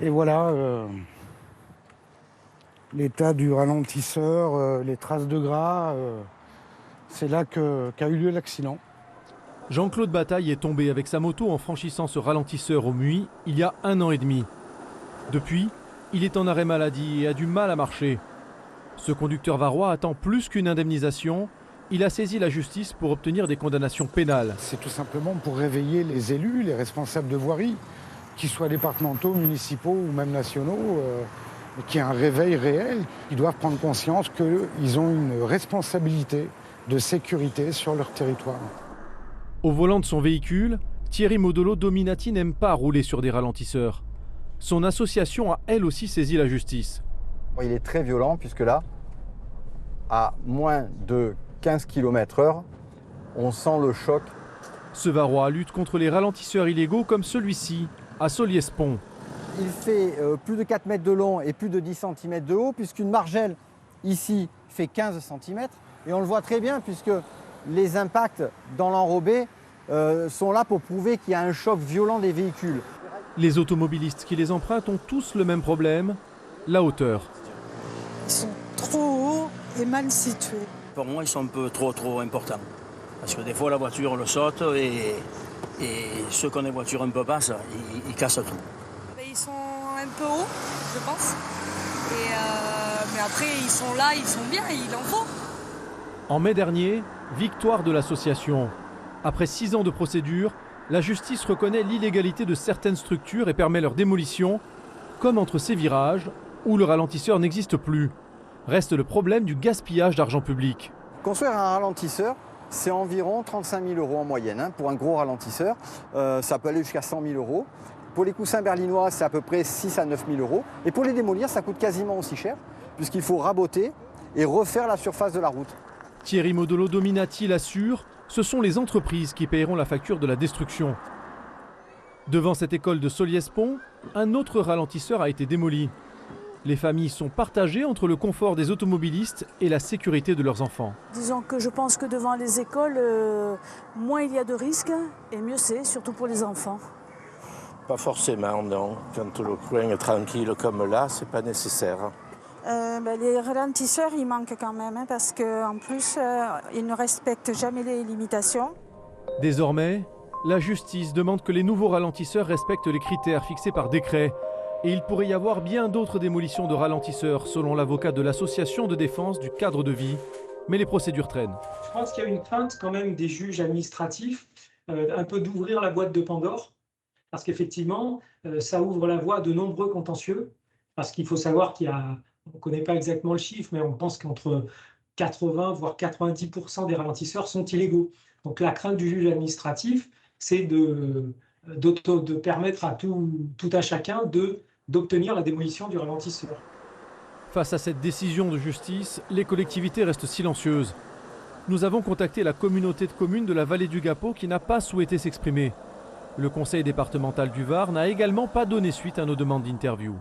Et voilà l'état du ralentisseur, les traces de gras, c'est là qu'a eu lieu l'accident. Jean-Claude Bataille est tombé avec sa moto en franchissant ce ralentisseur au Muy il y a 1 an et demi. Depuis, il est en arrêt maladie et a du mal à marcher. Ce conducteur varois attend plus qu'une indemnisation. Il a saisi la justice pour obtenir des condamnations pénales. C'est tout simplement pour réveiller les élus, les responsables de voirie, qu'ils soient départementaux, municipaux ou même nationaux, qu'il y ait un réveil réel. Ils doivent prendre conscience qu'ils ont une responsabilité de sécurité sur leur territoire. Au volant de son véhicule, Thierry Modolo Dominati n'aime pas rouler sur des ralentisseurs. Son association a elle aussi saisi la justice. Il est très violent puisque là, à moins de 15 km/h, on sent le choc. Ce Varois lutte contre les ralentisseurs illégaux comme celui-ci, à Solliès-Pont. Il fait plus de 4 mètres de long et plus de 10 cm de haut, puisqu'une margelle ici fait 15 cm. Et on le voit très bien puisque les impacts dans l'enrobé sont là pour prouver qu'il y a un choc violent des véhicules. Les automobilistes qui les empruntent ont tous le même problème, la hauteur. Ils sont trop hauts et mal situés. Pour moi, ils sont un peu trop importants. Parce que des fois, la voiture le saute et ceux qui ont des voitures un peu basses, ils cassent tout. Ils sont un peu hauts, je pense. Mais après, ils sont là, ils sont bien, il en faut. En mai dernier, victoire de l'association. Après 6 ans de procédure, la justice reconnaît l'illégalité de certaines structures et permet leur démolition, comme entre ces virages où le ralentisseur n'existe plus. Reste le problème du gaspillage d'argent public. Construire un ralentisseur, c'est environ 35 000 € en moyenne pour un gros ralentisseur. Ça peut aller jusqu'à 100 000 €. Pour les coussins berlinois, c'est à peu près 6 à 9 000 €. Et pour les démolir, ça coûte quasiment aussi cher, puisqu'il faut raboter et refaire la surface de la route. Thierry Modolo Dominati l'assure, ce sont les entreprises qui paieront la facture de la destruction. Devant cette école de Solliès-Pont, un autre ralentisseur a été démoli. Les familles sont partagées entre le confort des automobilistes et la sécurité de leurs enfants. Disons que je pense que devant les écoles, moins il y a de risques et mieux c'est, surtout pour les enfants. Pas forcément, non. Quand le coin est tranquille comme là, c'est pas nécessaire. Les ralentisseurs, ils manquent quand même, parce qu'en plus, ils ne respectent jamais les limitations. Désormais, la justice demande que les nouveaux ralentisseurs respectent les critères fixés par décret. Et il pourrait y avoir bien d'autres démolitions de ralentisseurs, selon l'avocat de l'association de défense du cadre de vie. Mais les procédures traînent. Je pense qu'il y a une crainte quand même des juges administratifs, un peu d'ouvrir la boîte de Pandore, parce qu'effectivement, ça ouvre la voie à de nombreux contentieux, parce qu'il faut savoir on ne connaît pas exactement le chiffre, mais on pense qu'entre 80 voire 90% des ralentisseurs sont illégaux. Donc la crainte du juge administratif, c'est de permettre à tout un chacun d'obtenir la démolition du ralentisseur. Face à cette décision de justice, les collectivités restent silencieuses. Nous avons contacté la communauté de communes de la vallée du Gapot qui n'a pas souhaité s'exprimer. Le conseil départemental du Var n'a également pas donné suite à nos demandes d'interview.